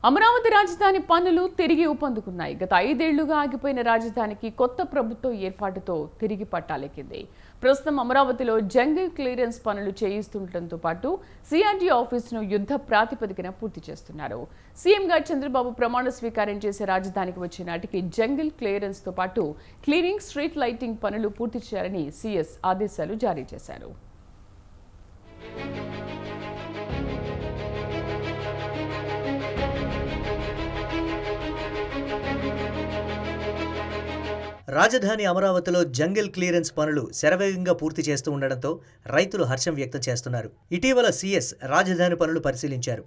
అమరావతి రాజధాని పనులు తిరిగి ఊపందుకున్నాయి. గత 5 ఏళ్లుగా ఆగిపోయిన రాజధానికి కొత్త ప్రభుత్వం ఏర్పాటుతో తిరిగి పట్టాలెక్కింది. ప్రస్తుతం అమరావతిలో జంగిల్ క్లియరెన్స్ పనులు చేయిస్తుండటంతో పాటు సిఆర్డీ ఆఫీసును యుద్ధ ప్రాతిపదికన పూర్తి చేస్తున్నారు. సీఎంగా చంద్రబాబు ప్రమాణ స్వీకారం చేసే రాజధానికి వచ్చే నాటికి జంగిల్ క్లియరెన్స్ తో పాటు క్లీనింగ్, స్ట్రీట్ లైటింగ్ పనులు పూర్తి చేయాలని సీఎస్ ఆదేశాలు జారీ చేశారు. రాజధాని అమరావతిలో జంగిల్ క్లియరెన్స్ పనులు శరవేగంగా పూర్తి చేస్తూ ఉండడంతో రైతులు హర్షం వ్యక్తం చేస్తున్నారు. ఇటీవల సీఎస్ రాజధాని పనులు పరిశీలించారు.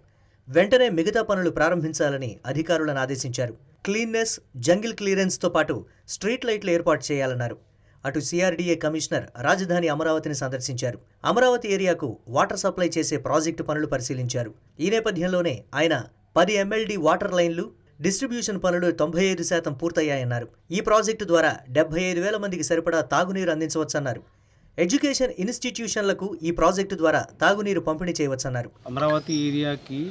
వెంటనే మిగతా పనులు ప్రారంభించాలని అధికారులను ఆదేశించారు. క్లీన్నెస్, జంగిల్ క్లియరెన్స్తో పాటు స్ట్రీట్ లైట్లు ఏర్పాటు చేయాలన్నారు. అటు సిఆర్డీఏ కమిషనర్ రాజధాని అమరావతిని సందర్శించారు. అమరావతి ఏరియాకు వాటర్ సప్లై చేసే ప్రాజెక్టు పనులు పరిశీలించారు. ఈ నేపథ్యంలోనే ఆయన 10 MLD వాటర్ లైన్లు, డిస్ట్రిబ్యూషన్ పనులు 95% పూర్తయ్యాయన్నారు. ఈ ప్రాజెక్టు ద్వారా 75,000 మందికి సరిపడా తాగునీరు అందించవచ్చన్నారు. ఎడ్యుకేషన్ ఇన్స్టిట్యూషన్లకు ఈ ప్రాజెక్టు ద్వారా తాగునీరు పంపిణీ చేయవచ్చన్నారు. అమరావతి ఏరియాకి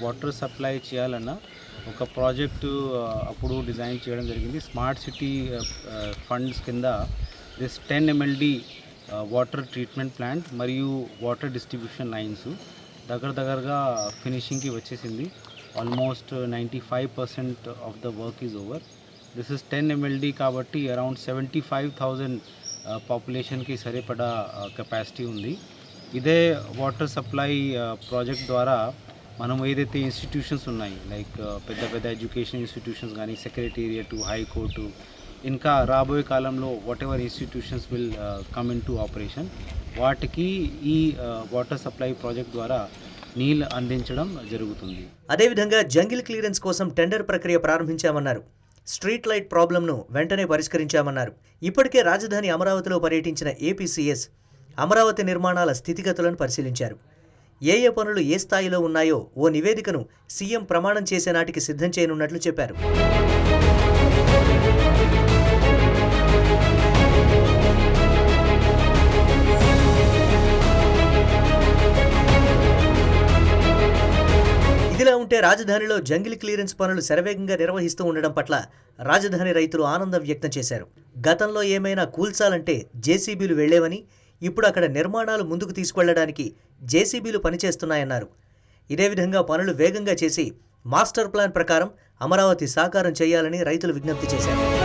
వాటర్ సప్లై చేయాలన్న ఒక ప్రాజెక్టు అప్పుడు డిజైన్ చేయడం జరిగింది. స్మార్ట్ సిటీ ఫండ్స్ కింద this 10 MLD water treatment plant మరియు వాటర్ డిస్ట్రిబ్యూషన్ లైన్స్ దగ్గరగా ఫినిషింగ్కి వచ్చేసింది. Almost 95% of the work is over. This is 10 MLD కాబట్టి అరౌండ్ 75,000 పాపులేషన్కి సరిపడా కెపాసిటీ ఉంది. ఇదే వాటర్ సప్లై ప్రాజెక్ట్ ద్వారా మనం ఏదైతే ఇన్స్టిట్యూషన్స్ ఉన్నాయి, లైక్ పెద్ద ఎడ్యుకేషన్ ఇన్స్టిట్యూషన్స్ కానీ, సెక్రటేరియట్, హైకోర్టు, ఇంకా రాబోయే కాలంలో what ever institutions will come in to operation, వాటికి ఈ వాటర్ సప్లై ప్రాజెక్ట్ ద్వారా నీళ్ళు అందించడం జరుగుతుంది. అదేవిధంగా జంగిల్ క్లియరెన్స్ కోసం టెండర్ ప్రక్రియ ప్రారంభించామన్నారు. స్ట్రీట్ లైట్ ప్రాబ్లంను వెంటనే పరిష్కరించామన్నారు. ఇప్పటికే రాజధాని అమరావతిలో పర్యటించిన ఏపీ సీఎస్ అమరావతి నిర్మాణాల స్థితిగతులను పరిశీలించారు. ఏ పనులు ఏ స్థాయిలో ఉన్నాయో ఓ నివేదికను సీఎం ప్రమాణం చేసే నాటికి సిద్ధం చేయనున్నట్లు చెప్పారు. ఇదిలా ఉంటే రాజధానిలో జంగిల్ క్లియరెన్స్ పనులు శరవేగంగా నిర్వహిస్తూ ఉండడం పట్ల రాజధాని రైతులు ఆనందం వ్యక్తం చేశారు. గతంలో ఏమైనా కూల్చాలంటే జేసీబీలు వెళ్లేవని, ఇప్పుడు అక్కడ నిర్మాణాలు ముందుకు తీసుకెళ్లడానికి జేసీబీలు పనిచేస్తున్నాయన్నారు. ఇదే విధంగా పనులు వేగంగా చేసి మాస్టర్ ప్లాన్ ప్రకారం అమరావతి సాకారం చేయాలని రైతులు విజ్ఞప్తి చేశారు.